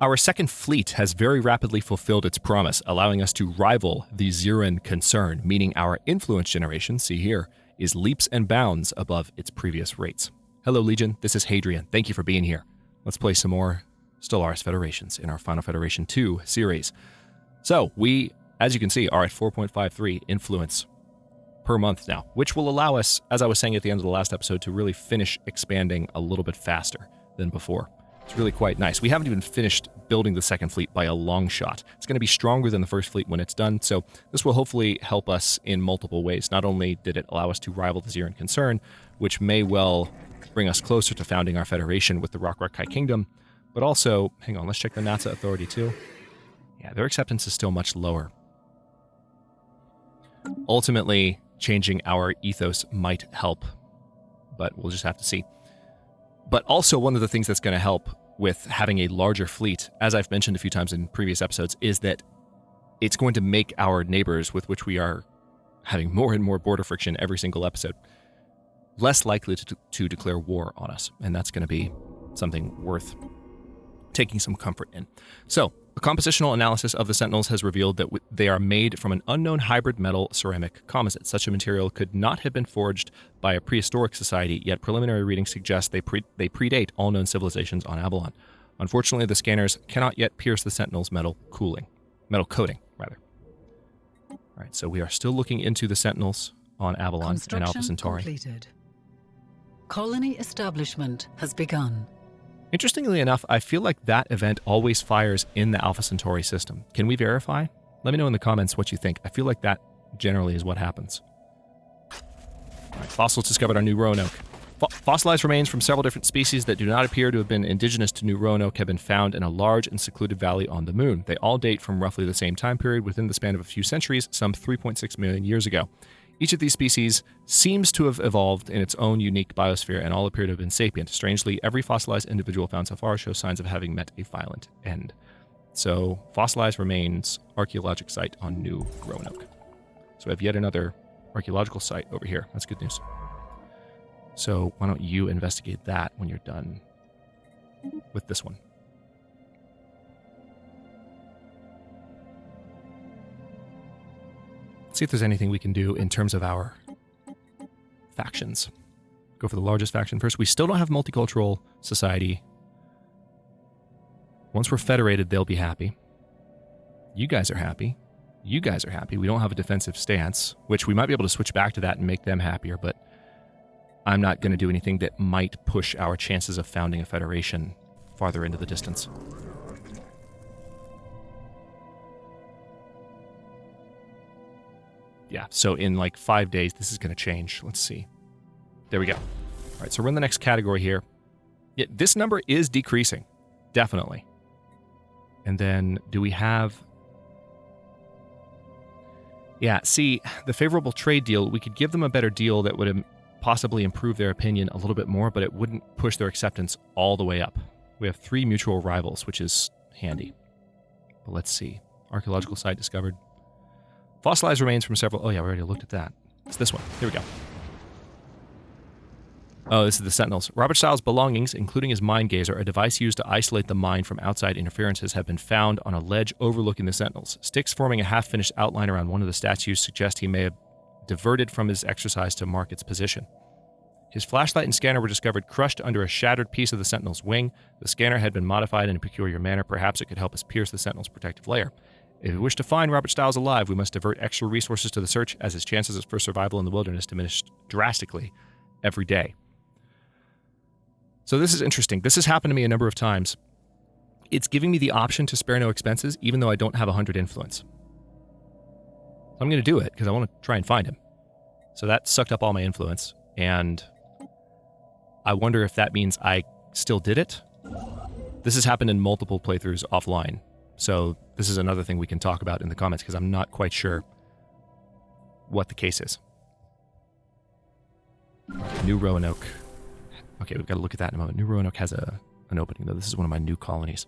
Our second fleet has very rapidly fulfilled its promise, allowing us to rival the Verne concern, meaning our influence generation, see here, is leaps and bounds above its previous rates. Hello, Legion. This is Hadrian. Thank you for being here. Let's play some more Stellaris Federations in our Final Federation 2 series. So we, as you can see, are at 4.53 influence per month now, which will allow us, as I was saying at the end of the last episode, to really finish expanding a little bit faster than before. It's really quite nice. We haven't even finished building the second fleet by a long shot. It's going to be stronger than the first fleet when it's done, so this will hopefully help us in multiple ways. Not only did it allow us to rival the Verne concern, which may well bring us closer to founding our federation with the Rock-Kai Kingdom, but also, hang on, let's check the NASA authority too. Yeah, their acceptance is still much lower. Ultimately, changing our ethos might help, but we'll just have to see. But also, one of the things that's going to help with having a larger fleet, as I've mentioned a few times in previous episodes, is that it's going to make our neighbors, with which we are having more and more border friction every single episode, less likely to declare war on us. And that's going to be something worth taking some comfort in. So, a compositional analysis of the Sentinels has revealed that they are made from an unknown hybrid metal ceramic composite. Such a material could not have been forged by a prehistoric society, yet preliminary readings suggest they predate all known civilizations on Avalon. Unfortunately, the scanners cannot yet pierce the Sentinels' metal coating. All right, so we are still looking into the Sentinels on Avalon and Alpha Centauri. Completed. Colony establishment has begun. Interestingly enough, I feel like that event always fires in the Alpha Centauri system. Can we verify? Let me know in the comments what you think. I feel like that generally is what happens. All right, fossils discovered on New Roanoke. Fossilized remains from several different species that do not appear to have been indigenous to New Roanoke have been found in a large and secluded valley on the moon. They all date from roughly the same time period within the span of a few centuries, some 3.6 million years ago. Each of these species seems to have evolved in its own unique biosphere and all appear to have been sapient. Strangely, every fossilized individual found so far shows signs of having met a violent end. So, fossilized remains, archaeological site on New Roanoke. So we have yet another archaeological site over here. That's good news. So why don't you investigate that when you're done with this one. See if there's anything we can do in terms of our factions. Go for the largest faction first. We still don't have multicultural society. Once we're federated, they'll be happy. You guys are happy. You guys are happy. We don't have a defensive stance, which we might be able to switch back to that and make them happier, but I'm not going to do anything that might push our chances of founding a federation farther into the distance. Yeah, so in like 5 days, this is going to change. Let's see. There we go. All right, so we're in the next category here. Yeah, this number is decreasing, definitely. And then do we have... Yeah, see, the favorable trade deal, we could give them a better deal that would possibly improve their opinion a little bit more, but it wouldn't push their acceptance all the way up. We have 3 mutual rivals, which is handy. But let's see. Archaeological site discovered. Fossilized remains from several... Oh yeah, we already looked at that. It's this one. Here we go. Oh, this is the Sentinels. Robert Stiles' belongings, including his mind gazer, a device used to isolate the mind from outside interferences, have been found on a ledge overlooking the Sentinels. Sticks forming a half-finished outline around one of the statues suggest he may have diverted from his exercise to mark its position. His flashlight and scanner were discovered crushed under a shattered piece of the Sentinel's wing. The scanner had been modified in a peculiar manner. Perhaps it could help us pierce the Sentinel's protective layer. If we wish to find Robert Stiles alive, we must divert extra resources to the search, as his chances for survival in the wilderness diminished drastically every day. So this is interesting. This has happened to me a number of times. It's giving me the option to spare no expenses, even though I don't have 100 influence. So I'm going to do it, because I want to try and find him. So that sucked up all my influence, and I wonder if that means I still did it. This has happened in multiple playthroughs offline. So this is another thing we can talk about in the comments, because I'm not quite sure what the case is. New Roanoke. Okay, we've got to look at that in a moment. New Roanoke has an opening, though. This is one of my new colonies.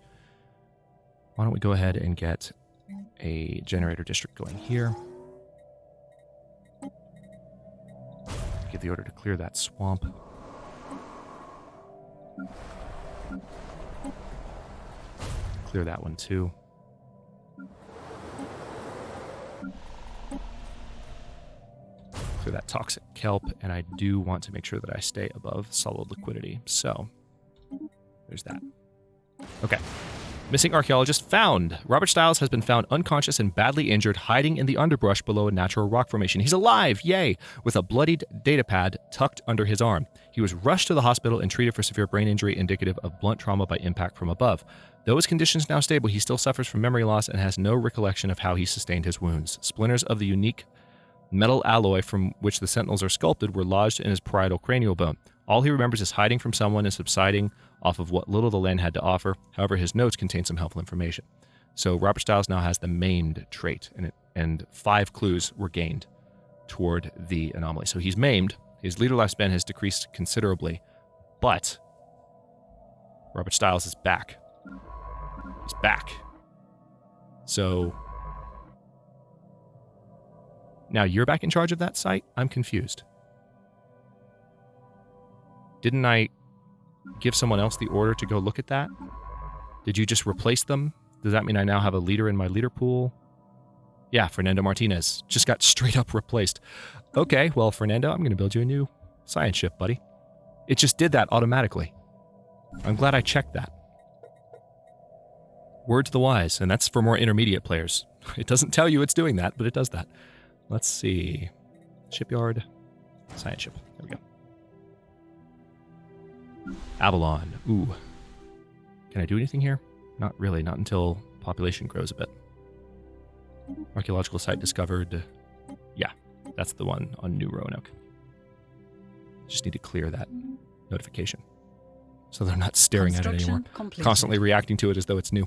Why don't we go ahead and get a generator district going here. Give the order to clear that swamp. Clear clear that one too. Clear that toxic kelp, and I do want to make sure that I stay above solid liquidity. So, there's that. Okay. Missing archaeologist found. Robert Stiles has been found unconscious and badly injured, hiding in the underbrush below a natural rock formation. He's alive, yay, with a bloodied data pad tucked under his arm. He was rushed to the hospital and treated for severe brain injury indicative of blunt trauma by impact from above. Though his condition is now stable, he still suffers from memory loss and has no recollection of how he sustained his wounds. Splinters of the unique metal alloy from which the Sentinels are sculpted were lodged in his parietal cranial bone. All he remembers is hiding from someone and subsiding off of what little the land had to offer. However, his notes contain some helpful information. So Robert Stiles now has the maimed trait, and 5 clues were gained toward the anomaly. So he's maimed. His leader lifespan has decreased considerably, but Robert Stiles is back. He's back. So now you're back in charge of that site? I'm confused. Didn't I give someone else the order to go look at that? Did you just replace them? Does that mean I now have a leader in my leader pool? Yeah, Fernando Martinez just got straight up replaced. Okay, well, Fernando, I'm going to build you a new science ship, buddy. It just did that automatically. I'm glad I checked that. Word to the wise, and that's for more intermediate players. It doesn't tell you it's doing that, but it does that. Let's see. Shipyard. Science ship. There we go. Avalon. Ooh. Can I do anything here? Not really. Not until population grows a bit. Archaeological site discovered. Yeah, that's the one on New Roanoke. Just need to clear that notification so they're not staring at it anymore. Completed. Constantly reacting to it as though it's new.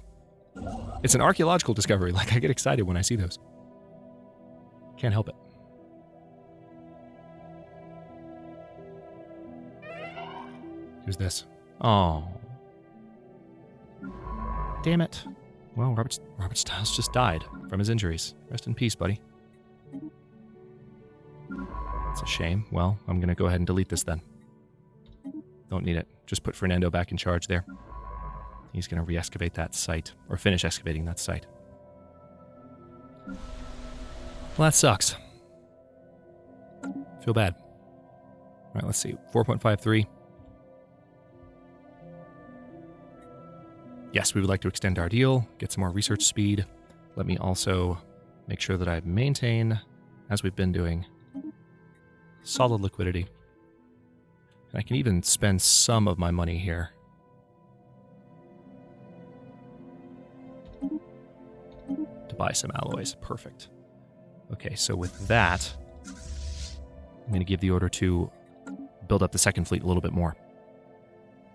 It's an archaeological discovery. Like, I get excited when I see those. Can't help it. Who's this? Oh. Damn it. Well, Robert Stiles just died from his injuries. Rest in peace, buddy. It's a shame. Well, I'm going to go ahead and delete this then. Don't need it. Just put Fernando back in charge there. He's going to re-excavate that site, or finish excavating that site. Well, that sucks. Feel bad. All right, let's see. 4.53. Yes, we would like to extend our deal, get some more research speed. Let me also make sure that I maintain, as we've been doing, solid liquidity. And I can even spend some of my money here. To buy some alloys. Perfect. Okay, so with that, I'm going to give the order to build up the second fleet a little bit more.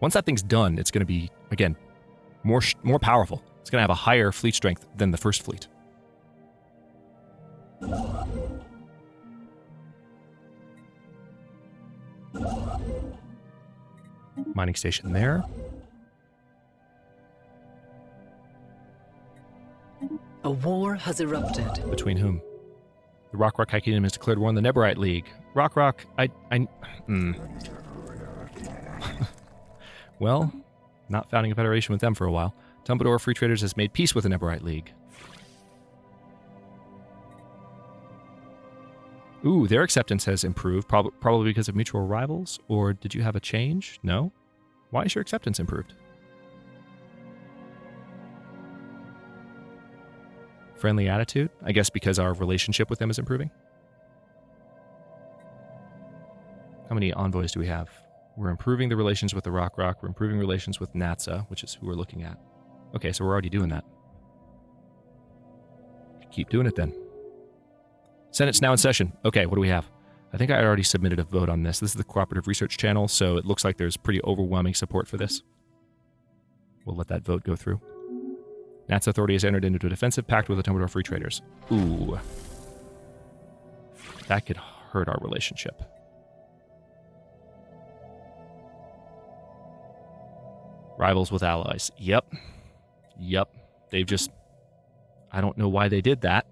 Once that thing's done, it's going to be, again, more powerful. It's going to have a higher fleet strength than the first fleet. Mining station there. A war has erupted. Between whom? The Rock High Kingdom has declared war on the Neborite League. Rock, Well, not founding a federation with them for a while. Tumbador Free Traders has made peace with the Neborite League. Ooh, their acceptance has improved, probably because of mutual rivals? Or did you have a change? No? Why is your acceptance improved? Friendly attitude? I guess because our relationship with them is improving? How many envoys do we have? We're improving the relations with the Rock. We're improving relations with Natsa, which is who we're looking at. Okay, so we're already doing that. Keep doing it then. Senate's now in session. Okay, what do we have? I think I already submitted a vote on this. This is the Cooperative Research Channel, so it looks like there's pretty overwhelming support for this. We'll let that vote go through. Natsa Authority has entered into a defensive pact with the Tumbador Free Traders. Ooh. That could hurt our relationship. Rivals with allies. Yep. They've just... I don't know why they did that.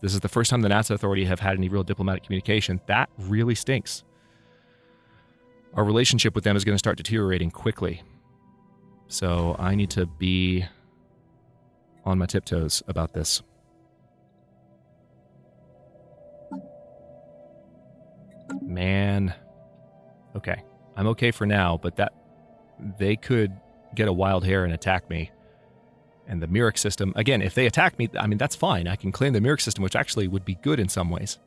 This is the first time the Natsa Authority have had any real diplomatic communication. That really stinks. Our relationship with them is going to start deteriorating quickly. So I need to be on my tiptoes about this. Man. Okay. I'm okay for now, but that they could get a wild hair and attack me. And the Myric system, again, if they attack me, I mean, that's fine. I can claim the Myric system, which actually would be good in some ways.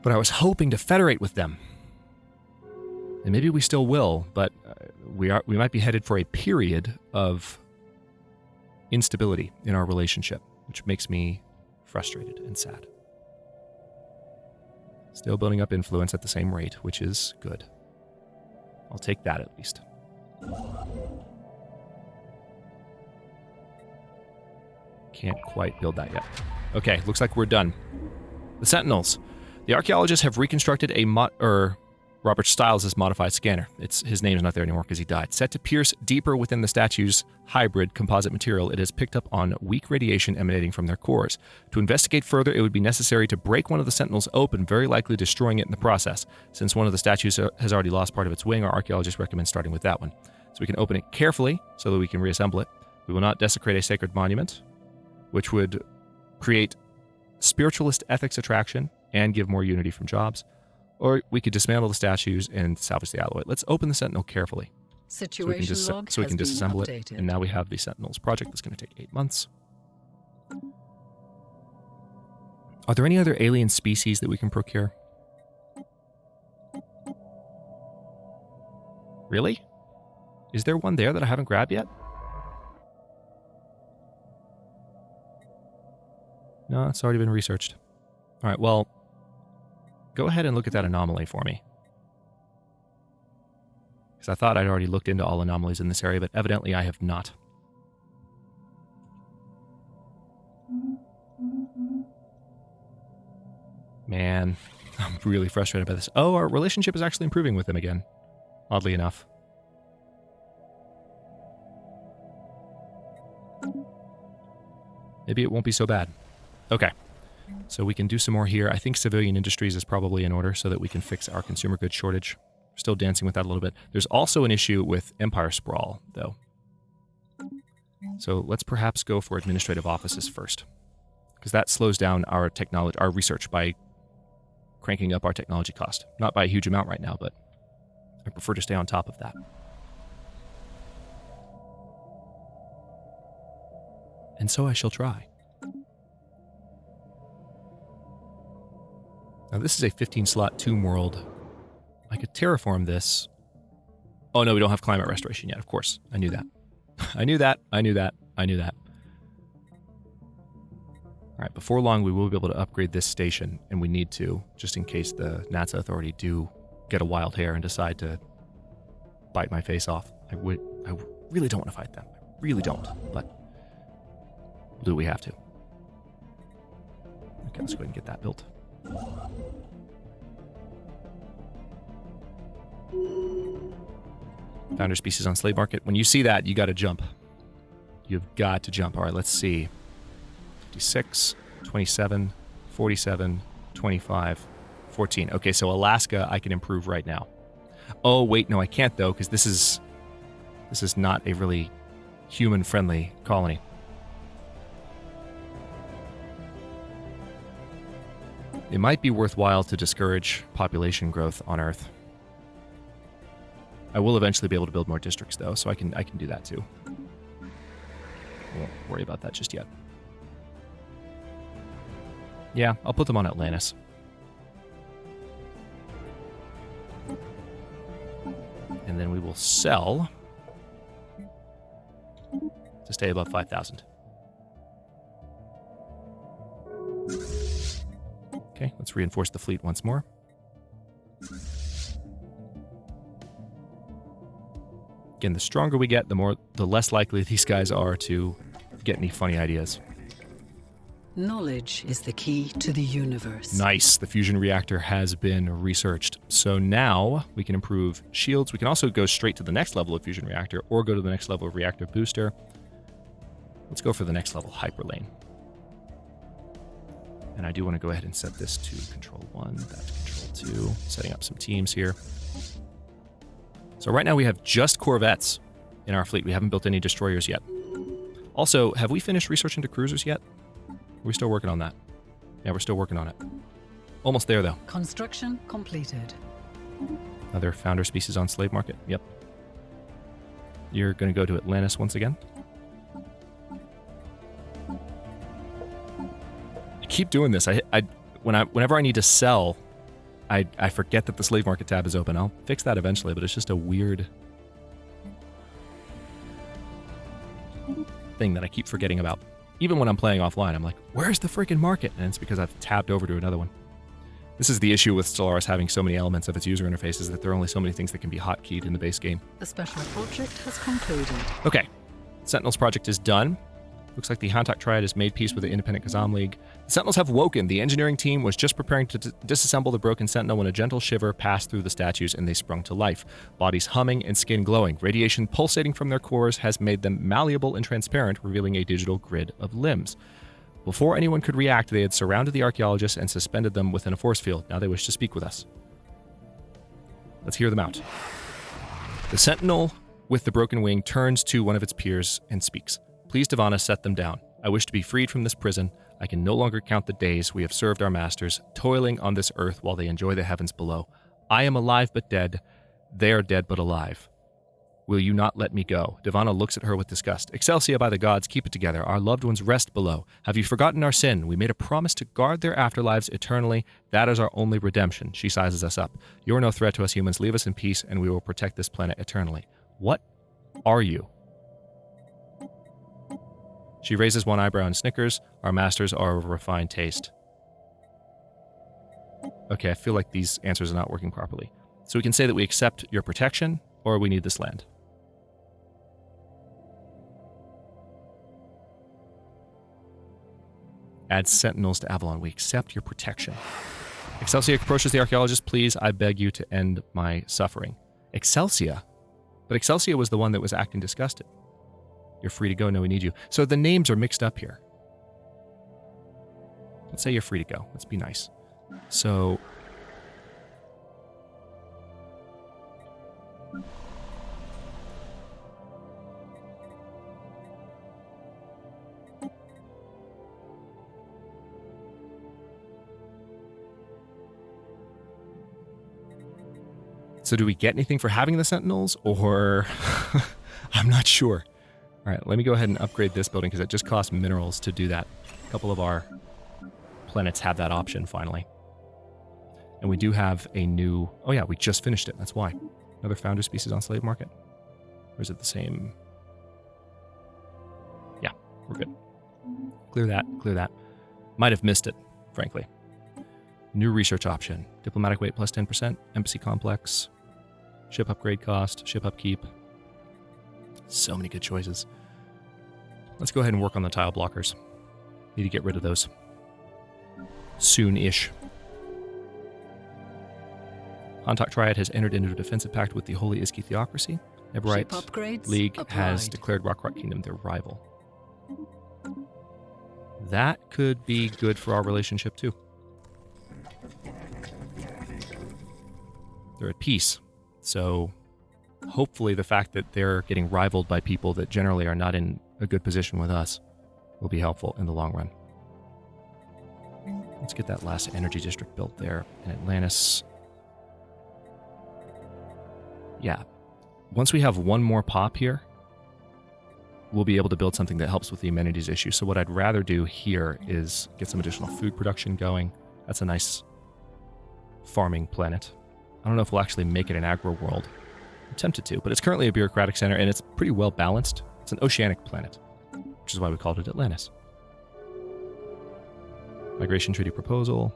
But I was hoping to federate with them. And maybe we still will, but we might be headed for a period of instability in our relationship, which makes me frustrated and sad. Still building up influence at the same rate, which is good. I'll take that at least. Can't quite build that yet. Okay, looks like we're done. The Sentinels. The archaeologists have reconstructed Robert Stiles' modified scanner. His name is not there anymore because he died. Set to pierce deeper within the statue's hybrid composite material, it has picked up on weak radiation emanating from their cores. To investigate further, it would be necessary to break one of the Sentinels open, very likely destroying it in the process. Since one of the statues has already lost part of its wing, our archaeologists recommend starting with that one. So we can open it carefully so that we can reassemble it. We will not desecrate a sacred monument, which would create spiritualist ethics attraction and give more unity from jobs. Or we could dismantle the statues and salvage the alloy. Let's open the Sentinel carefully. Situation log so we can has been disassemble updated. it. And now we have the Sentinels project that's going to take 8 months. Are there any other alien species that we can procure? Really? Is there one there that I haven't grabbed yet? No, it's already been researched. All right, well, go ahead and look at that anomaly for me. Because I thought I'd already looked into all anomalies in this area, but evidently I have not. Man, I'm really frustrated by this. Oh, our relationship is actually improving with them again, oddly enough. Maybe it won't be so bad. Okay. So we can do some more here. I think civilian industries is probably in order so that we can fix our consumer goods shortage. We're still dancing with that a little bit. There's also an issue with empire sprawl, though. So let's perhaps go for administrative offices first, because that slows down our research by cranking up our technology cost. Not by a huge amount right now, but I prefer to stay on top of that. And so I shall try. Now this is a 15-slot tomb world. I could terraform this. Oh no, we don't have climate restoration yet, of course. I knew that. I knew that. Alright, before long we will be able to upgrade this station, and we need to, just in case the NASA Authority do get a wild hair and decide to bite my face off. I really don't want to fight them. I really don't, but we'll do what we have to. Okay, let's go ahead and get that built. Founder species on slave market. When you see that, you got to jump. You've got to jump. All right, let's see. 56, 27, 47, 25, 14. Okay, so Alaska I can improve right now. Oh, wait, no, I can't, though, because this is not a really human-friendly colony. It might be worthwhile to discourage population growth on Earth. I will eventually be able to build more districts, though, so I can do that, too. I won't worry about that just yet. Yeah, I'll put them on Atlantis. And then we will sell to stay above 5,000. Okay, let's reinforce the fleet once more. Again, the stronger we get, the less likely these guys are to get any funny ideas. Knowledge is the key to the universe. Nice. The fusion reactor has been researched. So now we can improve shields. We can also go straight to the next level of fusion reactor or go to the next level of reactor booster. Let's go for the next level, hyperlane. And I do want to go ahead and set this to control 1, that to control 2, setting up some teams here. So right now we have just corvettes in our fleet. We haven't built any destroyers yet. Also, have we finished research into cruisers yet? Are we still working on that? Yeah, we're still working on it. Almost there, though. Construction completed. Another founder species on slave market. Yep. You're going to go to Atlantis once again. I keep doing this. Whenever I need to sell, I forget that the slave market tab is open. I'll fix that eventually, but it's just a weird thing that I keep forgetting about. Even when I'm playing offline, I'm like, where's the freaking market? And it's because I've tabbed over to another one. This is the issue with Stellaris having so many elements of its user interface, is that there are only so many things that can be hotkeyed in the base game. The special project has concluded. Okay. Sentinels project is done. Looks like the Hantak Triad has made peace with the independent Kazam League. The Sentinels have woken. The engineering team was just preparing to disassemble the broken Sentinel when a gentle shiver passed through the statues and they sprung to life. Bodies humming and skin glowing. Radiation pulsating from their cores has made them malleable and transparent, revealing a digital grid of limbs. Before anyone could react, they had surrounded the archaeologists and suspended them within a force field. Now they wish to speak with us. Let's hear them out. The Sentinel with the broken wing turns to one of its peers and speaks. Please, Divana, set them down. I wish to be freed from this prison. I can no longer count the days we have served our masters, toiling on this earth while they enjoy the heavens below. I am alive but dead. They are dead but alive. Will you not let me go? Divana looks at her with disgust. Excelsia, by the gods, keep it together. Our loved ones rest below. Have you forgotten our sin? We made a promise to guard their afterlives eternally. That is our only redemption. She sizes us up. You are no threat to us humans. Leave us in peace, and we will protect this planet eternally. What are you? She raises one eyebrow and snickers. Our masters are of refined taste. Okay, I feel like these answers are not working properly. So we can say that we accept your protection, or we need this land. Add Sentinels to Avalon. We accept your protection. Excelsia approaches the archaeologist. Please, I beg you to end my suffering. Excelsia? But Excelsia was the one that was acting disgusted. You're free to go. No, we need you. So the names are mixed up here. Let's say you're free to go. Let's be nice. So... So do we get anything for having the Sentinels, or... I'm not sure. All right, let me go ahead and upgrade this building, because it just costs minerals to do that. A couple of our planets have that option, finally. And we do have a new... Oh yeah, we just finished it, that's why. Another founder species on slave market. Or is it the same? Yeah, we're good. Clear that, clear that. Might have missed it, frankly. New research option. Diplomatic weight plus 10%. Embassy complex. Ship upgrade cost. Ship upkeep. So many good choices. Let's go ahead and work on the tile blockers. Need to get rid of those. Soon-ish. Hantak Triad has entered into a defensive pact with the Holy Iski Theocracy. Neverite League has declared Rock Kingdom their rival. That could be good for our relationship, too. They're at peace. So hopefully the fact that they're getting rivaled by people that generally are not in a good position with us will be helpful in the long run. Let's get that last energy district built there in Atlantis. Yeah. Once we have one more pop here, we'll be able to build something that helps with the amenities issue. So what I'd rather do here is get some additional food production going. That's a nice farming planet. I don't know if we'll actually make it an agro world. I'm tempted to, but it's currently a bureaucratic center, and it's pretty well balanced. It's an oceanic planet, which is why we called it Atlantis. Migration treaty proposal.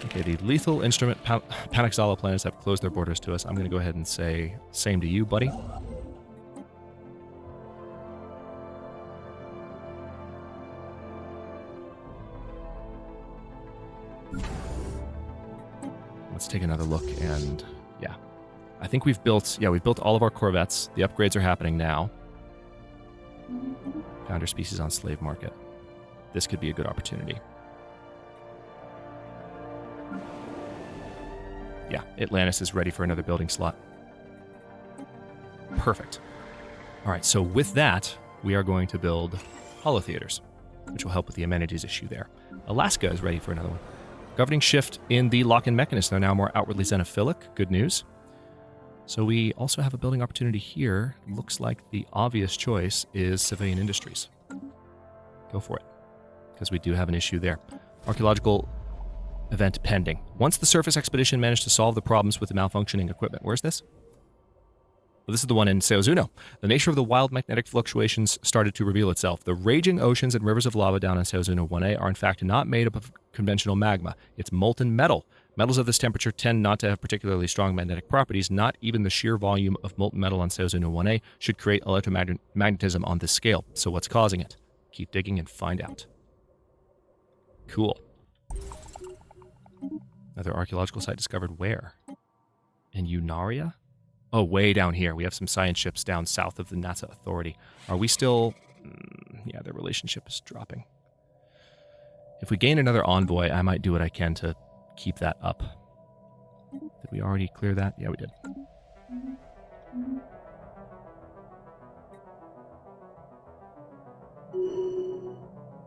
Okay, the lethal instrument Panaxala planets have closed their borders to us. I'm going to go ahead and say, same to you, buddy. Let's take another look, and yeah. I think we've built all of our corvettes. The upgrades are happening now. Founder species on slave market. This could be a good opportunity. Yeah, Atlantis is ready for another building slot. Perfect. All right, so with that, we are going to build holotheaters, which will help with the amenities issue there. Alaska is ready for another one. Governing shift in the lock-in mechanism. They're now more outwardly xenophilic. Good news. So we also have a building opportunity here. Looks like the obvious choice is civilian industries. Go for it, because we do have an issue there. Archaeological event pending. Once the surface expedition managed to solve the problems with the malfunctioning equipment. Where's this? Well, this is the one in Seozuno. The nature of the wild magnetic fluctuations started to reveal itself. The raging oceans and rivers of lava down in Seozuno 1A are in fact not made up of conventional magma. It's molten metal. Metals of this temperature tend not to have particularly strong magnetic properties. Not even the sheer volume of molten metal on Seozuno 1A should create electromagnetism on this scale. So what's causing it? Keep digging and find out. Cool. Another archaeological site discovered where? In Unaria? Oh, way down here. We have some science ships down south of the NASA Authority. Are we still... yeah, their relationship is dropping. If we gain another envoy, I might do what I can to keep that up. Did we already clear that? Yeah, we did.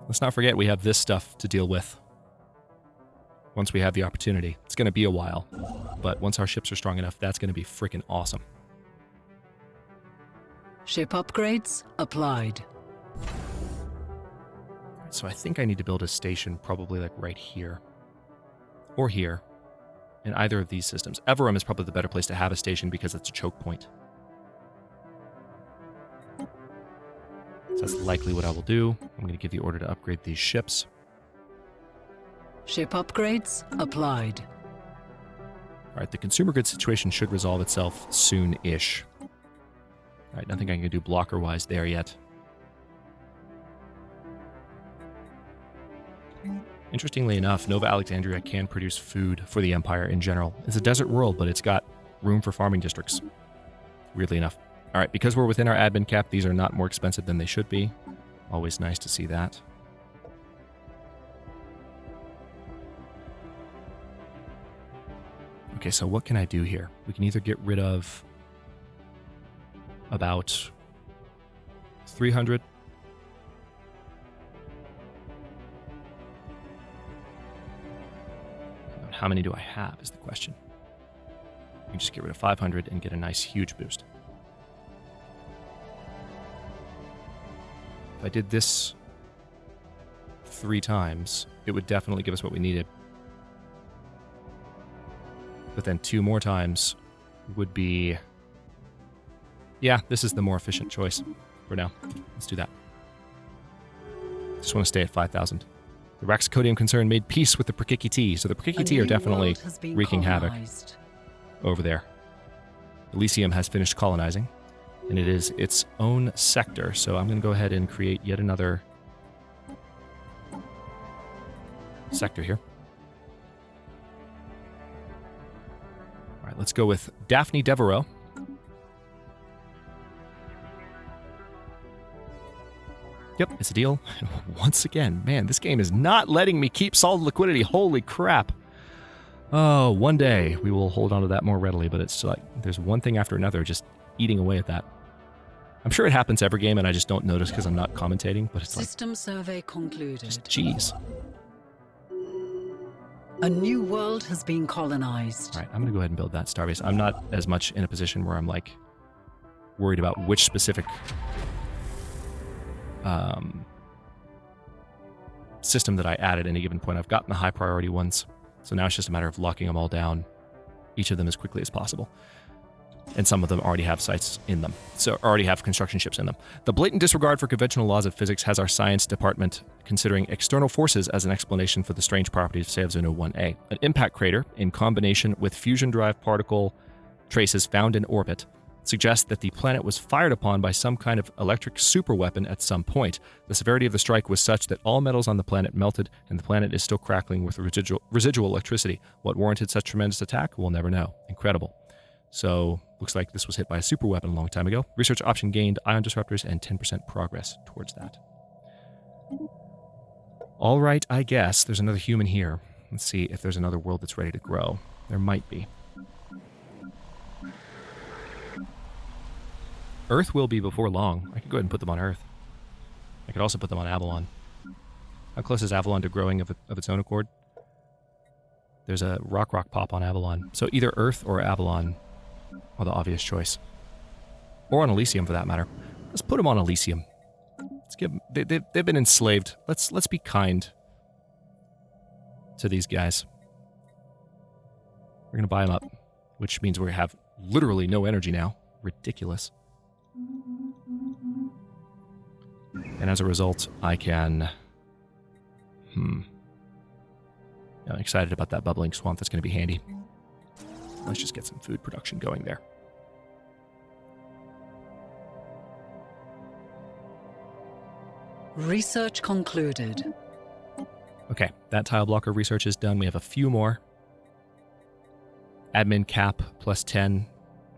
Let's not forget we have this stuff to deal with. Once we have the opportunity. It's going to be a while, but once our ships are strong enough, that's going to be freaking awesome. Ship upgrades applied. So I think I need to build a station probably like right here. Or here. In either of these systems. Everum is probably the better place to have a station because it's a choke point. So that's likely what I will do. I'm going to give the order to upgrade these ships. Ship upgrades applied. All right, the consumer goods situation should resolve itself soon-ish. All right, nothing I can do blocker-wise there yet. Interestingly enough, Nova Alexandria can produce food for the Empire in general. It's a desert world, but it's got room for farming districts. Weirdly enough. All right, because we're within our admin cap, these are not more expensive than they should be. Always nice to see that. Okay, so what can I do here? We can either get rid of about 300. How many do I have is the question. We can just get rid of 500 and get a nice huge boost. If I did this 3 times, it would definitely give us what we needed. But then 2 more times would be... yeah, this is the more efficient choice for now. Let's do that. Just want to stay at 5,000. The Raxacodium concern made peace with the Prakikiti, so the Prakikiti are definitely wreaking havoc over there. Elysium has finished colonizing, and it is its own sector, so I'm going to go ahead and create yet another sector here. All right, let's go with Daphne Devereaux. Yep, it's a deal. Once again, man, this game is not letting me keep solid liquidity. Holy crap. Oh, one day we will hold on to that more readily, but it's like there's one thing after another just eating away at that. I'm sure it happens every game and I just don't notice because I'm not commentating, but it's like... System survey concluded. Just, jeez. A new world has been colonized. All right, I'm going to go ahead and build that starbase. I'm not as much in a position where I'm like worried about which specific system that I add at any given point. I've gotten the high priority ones, so now it's just a matter of locking them all down, each of them as quickly as possible. And some of them already have sites in them, so already have construction ships in them. The blatant disregard for conventional laws of physics has our science department considering external forces as an explanation for the strange properties of Seozuno 1A. An impact crater, in combination with fusion drive particle traces found in orbit, suggests that the planet was fired upon by some kind of electric superweapon at some point. The severity of the strike was such that all metals on the planet melted, and the planet is still crackling with residual electricity. What warranted such tremendous attack? We'll never know. Incredible. So, looks like this was hit by a superweapon a long time ago. Research option gained, ion disruptors, and 10% progress towards that. All right, I guess. There's another human here. Let's see if there's another world that's ready to grow. There might be. Earth will be before long. I can go ahead and put them on Earth. I could also put them on Avalon. How close is Avalon to growing of its own accord? There's a rock pop on Avalon. So either Earth or Avalon are the obvious choice. Or on Elysium, for that matter. Let's put them on Elysium. Let's give them, they've been enslaved. Let's be kind to these guys. We're going to buy them up, which means we have literally no energy now. Ridiculous. And as a result, I can... I'm excited about that bubbling swamp. That's going to be handy. Let's just get some food production going there. Research concluded. Okay, that tile blocker research is done. We have a few more. Admin cap plus 10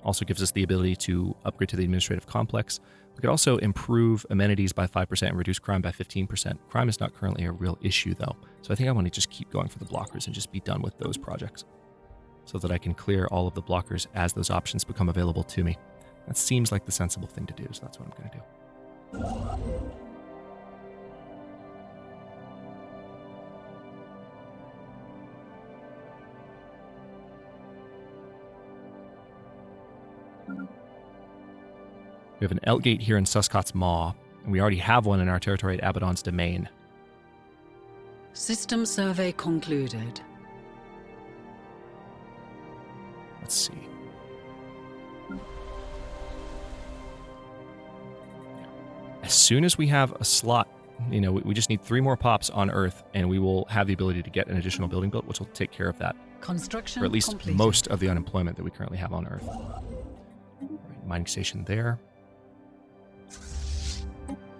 also gives us the ability to upgrade to the administrative complex. We could also improve amenities by 5% and reduce crime by 15%. Crime is not currently a real issue, though. So I think I want to just keep going for the blockers and just be done with those projects so that I can clear all of the blockers as those options become available to me. That seems like the sensible thing to do, so that's what I'm going to do. We have an L-gate here in Suscot's Maw, and we already have one in our territory at Abaddon's Domain. System survey concluded. Let's see. As soon as we have a slot, we just need 3 more pops on Earth, and we will have the ability to get an additional building built, which will take care of that. Construction or at least completed. Most of the unemployment that we currently have on Earth. Right, mining station there.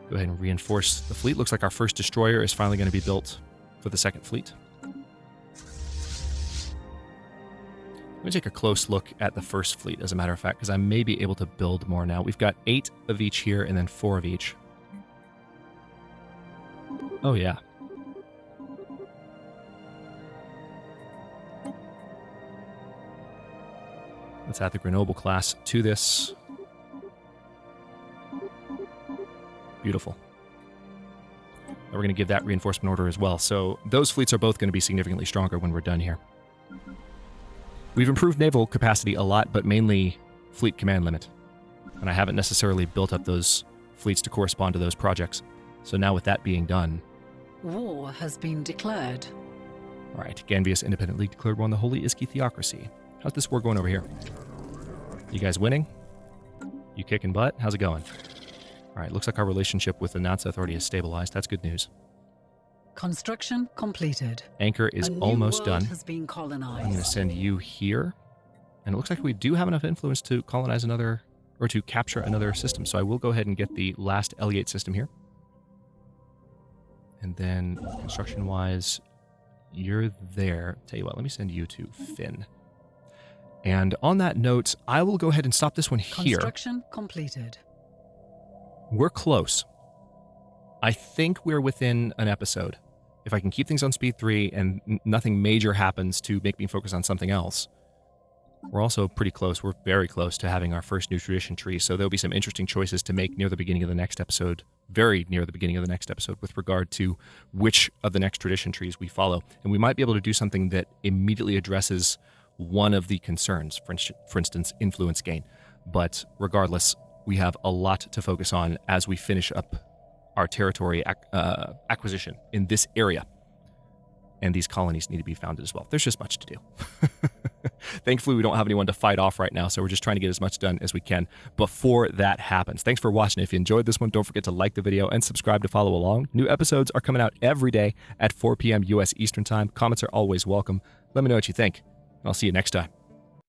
Go ahead and reinforce the fleet. Looks like our first destroyer is finally going to be built for the second fleet. Let me take a close look at the first fleet, as a matter of fact, because I may be able to build more now. We've got 8 of each here and then 4 of each. Oh, yeah. Let's add the Grenoble class to this. Beautiful. Now we're going to give that reinforcement order as well. So those fleets are both going to be significantly stronger when we're done here. We've improved naval capacity a lot, but mainly fleet command limit. And I haven't necessarily built up those fleets to correspond to those projects. So now with that being done... War has been declared. All right, Ganvius Independent League declared war on the Holy Iski Theocracy. How's this war going over here? You guys winning? You kicking butt? How's it going? All right, looks like our relationship with the Nazi Authority has stabilized. That's good news. Construction completed. Anchor is almost done. Has been colonized. I'm going to send you here. And it looks like we do have enough influence to colonize another, or to capture another system. So I will go ahead and get the last L-gate system here. And then, construction-wise, you're there. Tell you what, let me send you to Finn. And on that note, I will go ahead and stop this one here. Construction completed. We're close. I think we're within an episode. If I can keep things on speed 3 and nothing major happens to make me focus on something else. We're also pretty close. We're very close to having our first new tradition tree, so there'll be some interesting choices to make near the beginning of the next episode, very near the beginning of the next episode, with regard to which of the next tradition trees we follow. And we might be able to do something that immediately addresses one of the concerns, for instance, influence gain. But regardless, we have a lot to focus on as we finish up our territory acquisition in this area. And these colonies need to be founded as well. There's just much to do. Thankfully, we don't have anyone to fight off right now, so we're just trying to get as much done as we can before that happens. Thanks for watching. If you enjoyed this one, don't forget to like the video and subscribe to follow along. New episodes are coming out every day at 4 p.m. U.S. Eastern Time. Comments are always welcome. Let me know what you think. I'll see you next time.